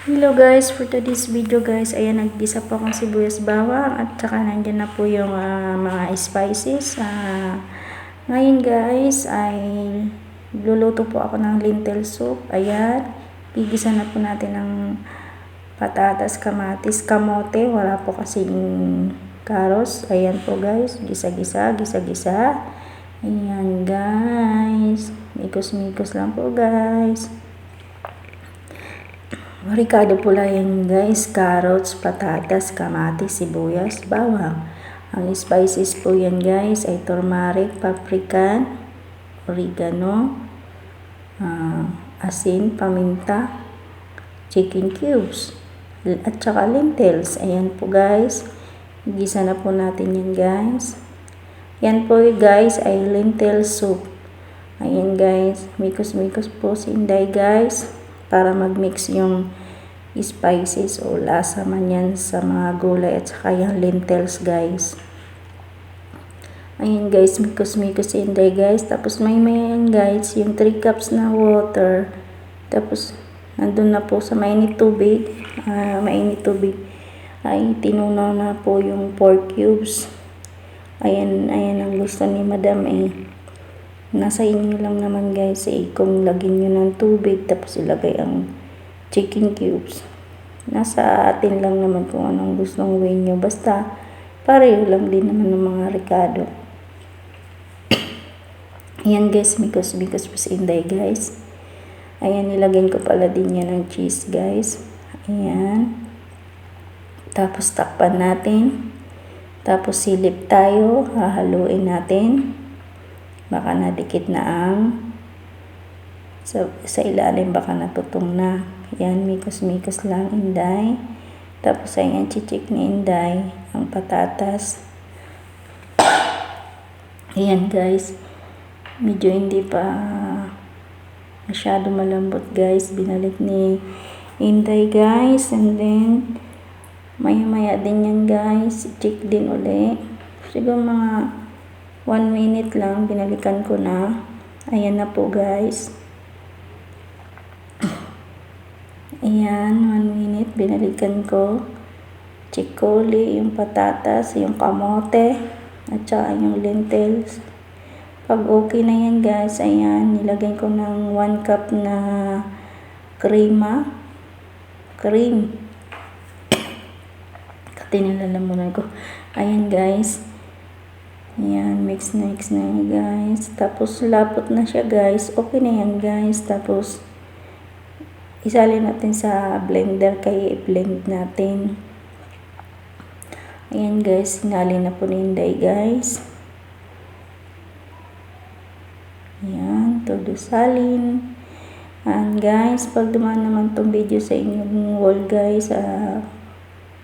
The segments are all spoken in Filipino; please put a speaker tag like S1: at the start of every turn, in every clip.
S1: Hello guys, for today's video guys, ayan, naggisa po akong sibuyas bawang at saka nandyan na po yung mga spices. Ngayon guys ay luluto po ako ng lentil soup. Ayan, gigisa na po natin ng patatas, kamatis, kamote. Wala po kasing carrots. Ayan po guys, gisa-gisa. Ayan guys, mikos-mikos lang po guys. Ricado pula yan guys, carrots, patatas, kamatis, sibuyas, bawang. Ang spices po yan guys ay turmeric, paprika, oregano, asin, paminta, chicken cubes, at saka lentils. Ayan po guys, gisa na po natin yan guys. Yan po guys ay lentil soup. Ayan guys, mikos-mikos po si Inday guys, para mag-mix yung spices o lasa man yan sa mga gulay at saka yung lentils guys. Ayan guys, mikos-mikos si Inday guys. Tapos may guys, yung 3 cups na water. Tapos nandun na po sa mainit tubig ay tinunaw na po yung 4 cubes. Ayan ang gusto ni madam eh. Nasa inyo lang naman guys kung lagyan nyo ng tubig tapos ilagay ang chicken cubes. Nasa atin lang naman kung anong gustong way nyo. Basta pareho lang din naman ng mga ricado. Ayan guys, mikos-mikos po si Inday guys. Ayan, nilagyan ko pala din yan ng cheese guys. Ayan. Tapos takpan natin. Tapos silip tayo. Hahaluin natin. Baka nadikit na ang sa ilalim, baka natutong na. Yan, mikos-mikos lang Inday. Tapos ayan, chichik ni Inday ang patatas. Ayan guys, medyo hindi pa masyado malambot guys. Binalik ni Inday guys, and then maya din yan guys, check din uli. Siguro mga 1 minute lang, binalikan ko na. Ayan na po guys. Ayan, 1 minute, binalikan ko. Check ko ulit yung patatas, yung kamote, at saka yung lentils. Pag okay na yan guys, ayan, nilagay ko ng 1 cup na cream. Katinilalamunan ko. Ayan guys. Ayan, mix na yan guys. Tapos lapot na siya guys. Okay na yan guys. Tapos isalin natin sa blender kaya i-blend natin. Ayan guys, sinalin na po ni Inday guys. Ayan, todo salin. And guys, pag dumaan naman tong video sa inyong wall guys,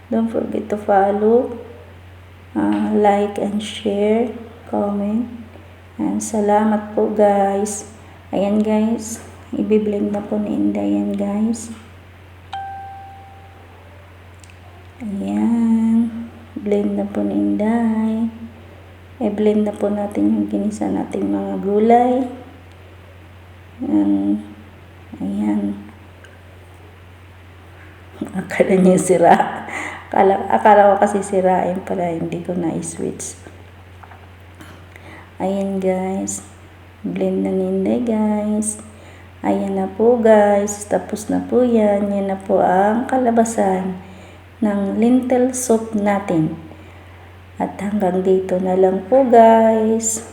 S1: don't forget to follow, like and share, comment, and salamat po guys. Ayan guys, i-blend na po ni Inday yan guys. Ayan, blend na po ni Inday. I-blend na po natin yung ginisa nating mga gulay. Ayan. Akala niya sira. Akala ko kasi sirain pala, hindi ko na-switch. Ayan guys, blend na ni Inday guys. Ayan na po guys, tapos na po yan. Yan na po ang kalabasan ng lentil soup natin. At hanggang dito na lang po guys.